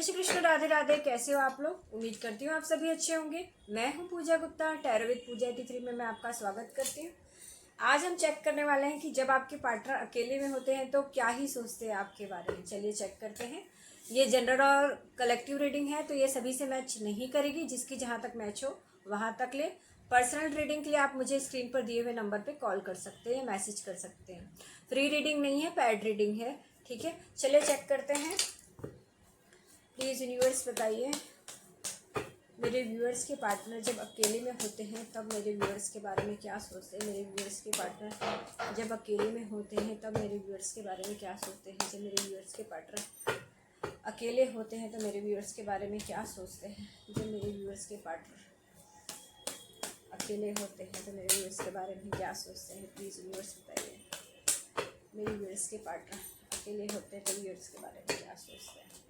श्री कृष्ण, राधे राधे। कैसे हो आप लोग? उम्मीद करती हूँ आप सभी अच्छे होंगे। मैं हूँ पूजा गुप्ता, टैरो विद पूजा 83 में मैं आपका स्वागत करती हूँ। आज हम चेक करने वाले हैं कि जब आपके पार्टनर अकेले में होते हैं तो क्या ही सोचते हैं आपके बारे में। चलिए चेक करते हैं। ये जनरल और कलेक्टिव रीडिंग है, तो ये सभी से मैच नहीं करेगी। जिसकी जहाँ तक मैच हो वहाँ तक ले। पर्सनल रीडिंग के लिए आप मुझे स्क्रीन पर दिए हुए नंबर पे कॉल कर सकते हैं, मैसेज कर सकते हैं। फ्री रीडिंग नहीं है, पेड रीडिंग है। ठीक है, चलिए चेक करते हैं। प्लीज़ यूनिवर्स बताइए, मेरे व्यूअर्स के पार्टनर जब अकेले में होते हैं तब मेरे व्यूअर्स के बारे में क्या सोचते हैं। मेरे व्यूअर्स के पार्टनर जब अकेले में होते हैं तब मेरे व्यूअर्स के बारे में क्या सोचते हैं। जब मेरे व्यूअर्स के पार्टनर अकेले होते हैं तो मेरे व्यूअर्स के बारे में क्या सोचते हैं। जब मेरे व्यूअर्स के पार्टनर अकेले होते हैं तो मेरे व्यूअर्स के बारे में क्या सोचते हैं। प्लीज़ व्यूअर्स बताइए, मेरे व्यूअर्स के पार्टनर अकेले होते हैं तो व्यूअर्स के बारे में क्या सोचते हैं।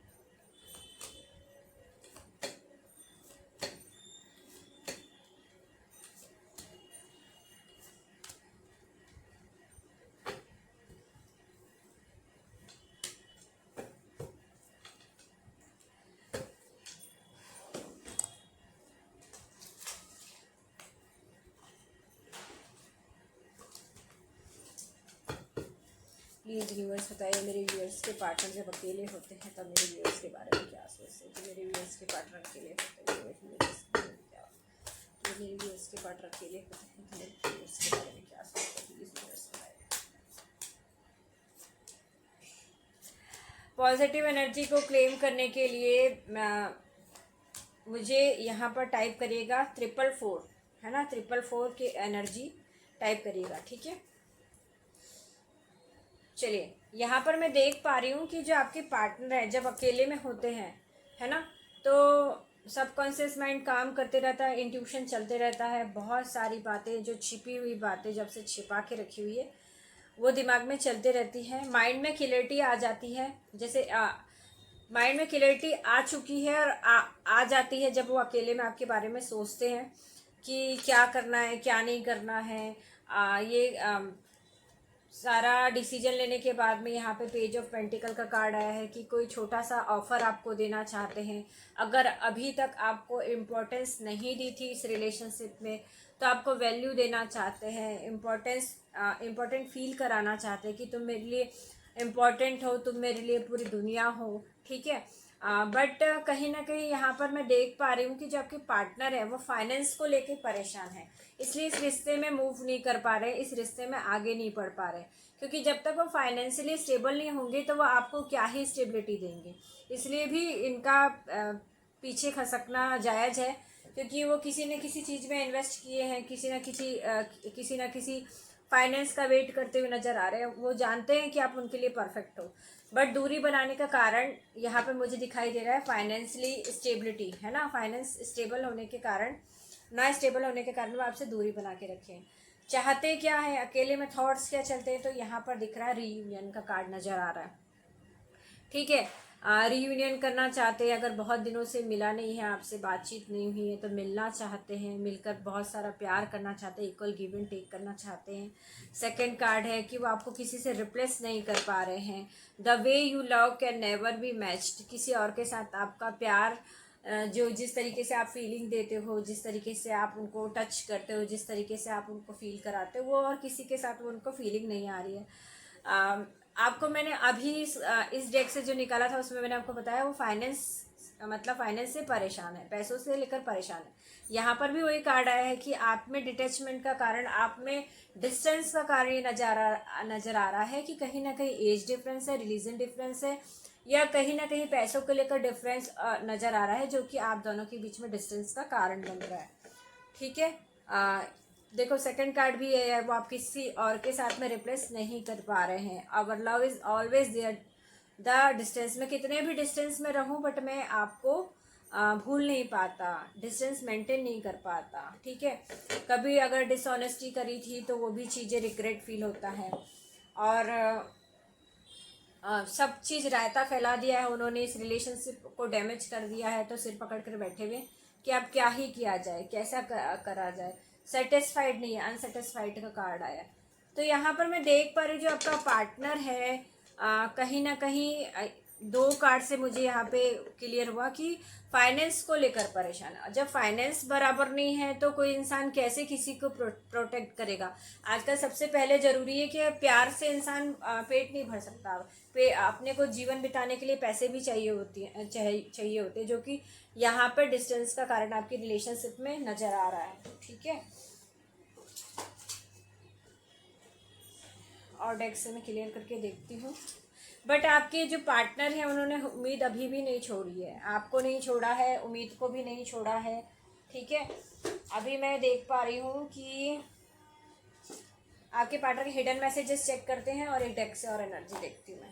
प्लीज़ यूनिवर्स बताइए, मेरे व्यूअर्स के पार्टनर जब अकेले होते हैं तब मेरे व्यूअर्स के बारे में क्या सोचते हैं। मेरे व्यूअर्स के पार्टनर अकेले होते हैं मेरे व्यूअर्स के बारे में क्या, मेरे व्यूअर्स के पार्टनर अकेले होते हैं तो मेरे व्यूअर्स के बारे में क्या सोचते हैं। प्लीज़ यूनिवर्स बताइए। पॉजिटिव एनर्जी को क्लेम करने के लिए मुझे यहाँ पर टाइप करिएगा 444, है ना, 444 की एनर्जी टाइप करिएगा। ठीक है, चलिए यहाँ पर मैं देख पा रही हूँ कि जो आपके पार्टनर है जब अकेले में होते हैं, है ना, तो सबकॉन्शियस माइंड काम करते रहता है, इंट्यूशन चलते रहता है। बहुत सारी बातें, जो छिपी हुई बातें जब से छिपा के रखी हुई है वो दिमाग में चलते रहती है। माइंड में क्लियरिटी आ जाती है, जैसे माइंड में क्लियरिटी आ चुकी है और आ जाती है जब वो अकेले में आपके बारे में सोचते हैं कि क्या करना है क्या नहीं करना है। सारा डिसीजन लेने के बाद में यहाँ पे पेज ऑफ पेंटिकल का कार्ड आया है कि कोई छोटा सा ऑफर आपको देना चाहते हैं। अगर अभी तक आपको इम्पोर्टेंस नहीं दी थी इस रिलेशनशिप में तो आपको वैल्यू देना चाहते हैं, इम्पोर्टेंट फील कराना चाहते हैं कि तुम मेरे लिए इम्पोर्टेंट हो, तुम मेरे लिए पूरी दुनिया हो। ठीक है, बट कहीं ना कहीं यहाँ पर मैं देख पा रही हूँ कि जो आपके पार्टनर है वो फाइनेंस को लेके परेशान है, इसलिए इस रिश्ते में मूव नहीं कर पा रहे, इस रिश्ते में आगे नहीं बढ़ पा रहे। क्योंकि जब तक वो फाइनेंशियली स्टेबल नहीं होंगे तो वो आपको क्या ही स्टेबिलिटी देंगे। इसलिए भी इनका पीछे खसकना जायज़ है, क्योंकि वो किसी न किसी चीज़ में इन्वेस्ट किए हैं, किसी न किसी फाइनेंस का वेट करते हुए नज़र आ रहे हैं। वो जानते हैं कि आप उनके लिए परफेक्ट हो, बट दूरी बनाने का कारण यहाँ पे मुझे दिखाई दे रहा है फाइनेंशियली स्टेबिलिटी, है ना। फाइनेंस स्टेबल होने के कारण, ना स्टेबल होने के कारण वो आपसे दूरी बना के रखें। चाहते क्या है, अकेले में थॉट्स क्या चलते हैं, तो यहाँ पर दिख रहा है रीयूनियन का कार्ड नज़र आ रहा है। ठीक है, रीयूनियन करना चाहते हैं। अगर बहुत दिनों से मिला नहीं है, आपसे बातचीत नहीं हुई है तो मिलना चाहते हैं, मिलकर बहुत सारा प्यार करना चाहते हैं, इक्वल गिव एंड टेक करना चाहते हैं। सेकंड कार्ड है कि वो आपको किसी से रिप्लेस नहीं कर पा रहे हैं। The way you love can never be matched. किसी और के साथ आपका प्यार, जो जिस तरीके से आप फीलिंग देते हो, जिस तरीके से आप उनको टच करते हो, जिस तरीके से आप उनको फील कराते हो, वो और किसी के साथ वो उनको फीलिंग नहीं आ रही है। आपको मैंने अभी इस डेक से जो निकाला था उसमें मैंने आपको बताया वो फाइनेंस से परेशान है, पैसों से लेकर परेशान है। यहाँ पर भी वही कार्ड आया है कि आप में डिटैचमेंट का कारण, आप में डिस्टेंस का कारण ये नज़र आ रहा है कि कहीं ना कहीं एज डिफरेंस है, रिलीजन डिफरेंस है, या कहीं ना कहीं पैसों को लेकर डिफरेंस नज़र आ रहा है, जो कि आप दोनों के बीच में डिस्टेंस का कारण बन रहा है। ठीक है, देखो सेकंड कार्ड भी है, वो आप किसी और के साथ में रिप्लेस नहीं कर पा रहे हैं। Our love is always there the distance. मैं कितने भी डिस्टेंस में रहूं बट मैं आपको भूल नहीं पाता, डिस्टेंस मेंटेन नहीं कर पाता। ठीक है, कभी अगर डिसऑनेस्टी करी थी तो वो भी चीज़ें रिग्रेट फील होता है। और सब चीज़ रायता फैला दिया है उन्होंने, इस रिलेशनशिप को डैमेज कर दिया है, तो सिर पकड़ कर बैठे हुए कि अब क्या ही किया जाए, कैसा करा जाए। सेटिस्फाइड नहीं है, अनसेटिस्फाइड का कार्ड आया। तो यहाँ पर मैं देख पा रही हूँ जो आपका पार्टनर है कहीं ना कहीं दो कार्ड से मुझे यहाँ पे क्लियर हुआ कि फाइनेंस को लेकर परेशान है। जब फाइनेंस बराबर नहीं है तो कोई इंसान कैसे किसी को प्रोटेक्ट करेगा। आजकल सबसे पहले ज़रूरी है कि प्यार से इंसान पेट नहीं भर सकता। अपने को जीवन बिताने के लिए पैसे भी चाहिए होते हैं, जो कि यहाँ पर डिस्टेंस का कारण आपकी रिलेशनशिप में नज़र आ रहा है। ठीक है, और डेस्क से मैं क्लियर करके देखती हूँ। बट आपके जो पार्टनर हैं उन्होंने उम्मीद अभी भी नहीं छोड़ी है, आपको नहीं छोड़ा है, उम्मीद को भी नहीं छोड़ा है। ठीक है, अभी मैं देख पा रही हूँ कि आपके पार्टनर के हिडन मैसेजेस चेक करते हैं और एक डेस्क से और एनर्जी देखती हूँ मैं।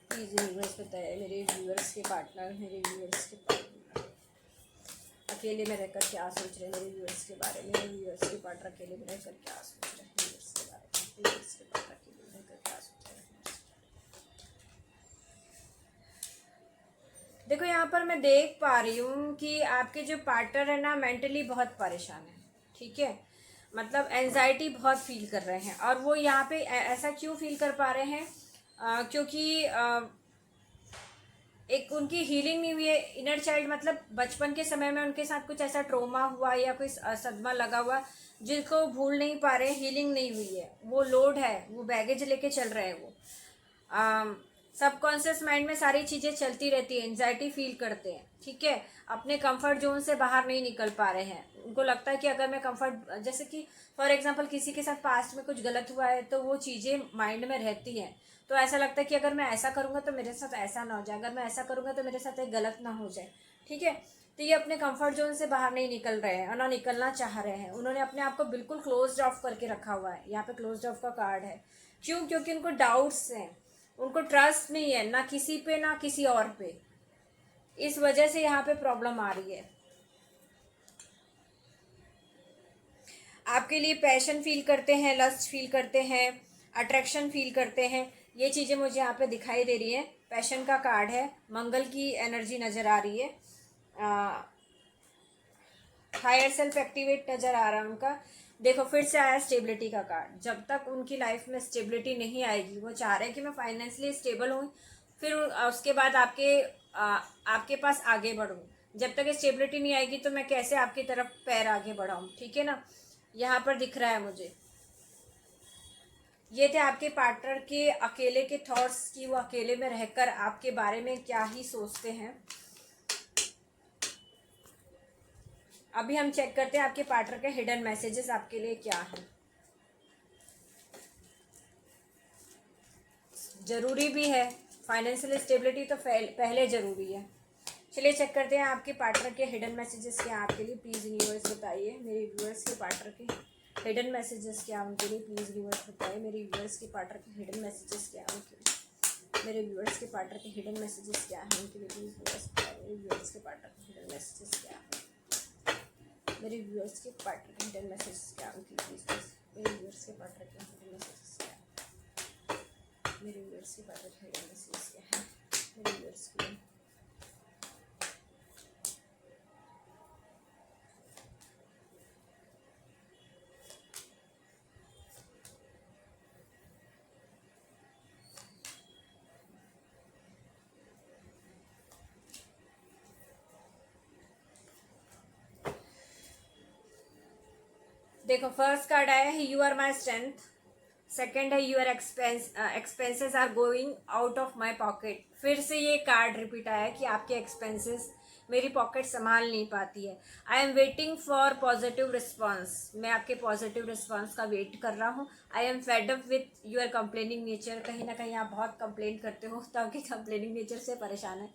प्लीज़ यूनिवर्स बताइए मेरे व्यूअर्स के पार्टनर, मेरे व्यूअर्स के पार्टनर अकेले में रहकर क्या सोच रहे हैं मेरे व्यूअर्स के बारे में। मेरे व्यूअर्स के पार्टनर अकेले में रहकर क्या सोच रहे हैं व्यूअर्स के बारे में। व्यूअर्स के पार्टनर अकेले में रहकर क्या सोच रहे हैं। देखो यहाँ पर मैं देख पा रही हूँ कि आपके जो पार्टनर है ना मेंटली बहुत परेशान है। ठीक है, मतलब एंजाइटी बहुत फील कर रहे हैं। और वो यहाँ पे ऐसा क्यों फील कर पा रहे हैं, क्योंकि एक उनकी हीलिंग नहीं हुई है। इनर चाइल्ड मतलब बचपन के समय में उनके साथ कुछ ऐसा ट्रोमा हुआ या कोई सदमा लगा हुआ जिसको भूल नहीं पा रहे, हीलिंग नहीं हुई है। वो लोड है, वो बैगेज लेके चल रहे हैं। वो सबकॉन्शियस माइंड में सारी चीज़ें चलती रहती है, एंजाइटी फील करते हैं। ठीक है, अपने कंफर्ट जोन से बाहर नहीं निकल पा रहे हैं। उनको लगता है कि अगर मैं कंफर्ट, जैसे कि फॉर एग्जांपल किसी के साथ पास्ट में कुछ गलत हुआ है तो वो चीज़ें माइंड में रहती हैं। तो ऐसा लगता है कि अगर मैं ऐसा करूँगा तो मेरे साथ ऐसा ना हो जाए, अगर मैं ऐसा करूँगा तो मेरे साथ एक गलत ना हो जाए। ठीक है, तो ये अपने कंफर्ट जोन से बाहर नहीं निकल रहे हैं और ना निकलना चाह रहे हैं। उन्होंने अपने आप को बिल्कुल क्लोज्ड ऑफ करके रखा हुआ है। यहाँ पे क्लोज्ड ऑफ का कार्ड है। क्यों? क्योंकि उनको डाउट्स हैं, उनको ट्रस्ट नहीं है ना किसी पे ना किसी और पे। इस वजह से यहाँ पे प्रॉब्लम आ रही है। आपके लिए पैशन फील करते हैं, लस्ट फील करते हैं, अट्रैक्शन फील करते हैं। ये चीज़ें मुझे यहाँ पे दिखाई दे रही है। पैशन का कार्ड है, मंगल की एनर्जी नज़र आ रही है, हायर सेल्फ एक्टिवेट नज़र आ रहा है उनका। देखो फिर से आया स्टेबिलिटी का कार्ड। जब तक उनकी लाइफ में स्टेबिलिटी नहीं आएगी, वो चाह रहे हैं कि मैं फाइनेंशियली स्टेबल हूँ, फिर उसके बाद आपके पास आगे बढ़ूँ। जब तक स्टेबिलिटी नहीं आएगी तो मैं कैसे आपकी तरफ पैर आगे बढ़ाऊँ। ठीक है ना, यहाँ पर दिख रहा है मुझे। ये थे आपके पार्टनर के अकेले के थॉट्स कि वो अकेले में रहकर आपके बारे में क्या ही सोचते हैं। अभी हम चेक करते हैं आपके पार्टनर के हिडन मैसेजेस आपके लिए क्या हैं। ज़रूरी भी है, फाइनेंशियल स्टेबिलिटी तो पहले ज़रूरी है। चलिए चेक करते हैं आपके पार्टनर के हिडन मैसेजेस क्या हैं आपके लिए। प्लीज़ यूनिवर्स बताइए मेरे व्यूअर्स के पार्टनर के हिडन मैसेजेस क्या हैं उनके लिए। प्लीज़ यूनिवर्स बताइए मेरे व्यूअर्स के पार्टनर के हिडन मैसेजेस क्या हैं उनके लिए। मेरे व्यूअर्स के पार्टनर के हिडन मैसेजेस क्या हैं उनके लिए। प्लीज़ यूनिवर्स बताइए मेरे व्यूअर्स के पार्टनर के हिडन मैसेजेस क्या हैं। मेरे व्यूअर्स के पार्टनर के हिडन मैसेजेस क्या हैं उनके लिए। प्लीज़ मेरे व्यूअर्स के पार्टनर के हिडन मैसेजेस क्या हैं। मेरे व्यूअर्स के पार्टनर के हिडन मैसेजेस क्या हैं मेरे व्यूअर्स के लिए। देखो फर्स्ट कार्ड आया है you are my strength. Second है your expenses are going out of my pocket. फिर से ये कार्ड रिपीट आया है कि आपके एक्सपेंसेस मेरी पॉकेट संभाल नहीं पाती है। I am waiting for positive response. मैं आपके पॉजिटिव रिस्पॉन्स का वेट कर रहा हूँ। I am fed up with your complaining nature. कहीं ना कहीं आप बहुत कंप्लेन करते हो तो आपके कंप्लेनिंग नेचर से परेशान है।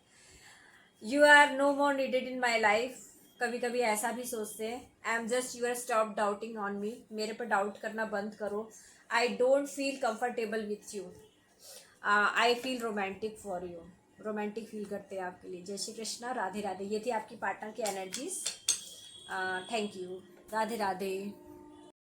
You are no more needed in my life. कभी कभी ऐसा भी सोचते हैं। I am just your stop doubting on me. मेरे पर डाउट करना बंद करो। I don't feel comfortable with you. I feel romantic for you. Romantic feel करते हैं आपके लिए। जय श्री कृष्णा, राधे राधे। ये थी आपकी पार्टनर की energies. Thank you, Radhe Radhe.